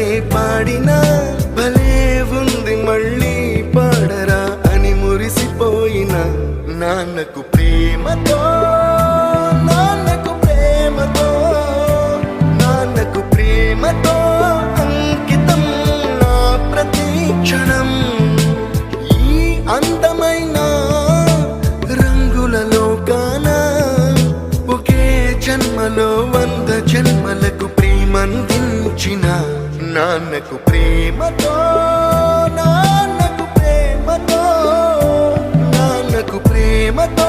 ఇందాకనే పాడినా భలే ఉంది మళ్ళీ పాడరా అని మురిసిపోయిన నాన్నకు ప్రేమతో నాన్నకు ప్రేమతో నాన్నకు ప్రేమతో అంకితం నా ప్రతి క్షణం. ఈ అందమైన రంగుల లోకాన ఒకే జన్మలో 100 జన్మలకు ప్రేమందించిన నాన్నకు ప్రేమతో నాన్నకు ప్రేమతో నాన్నకు ప్రేమతో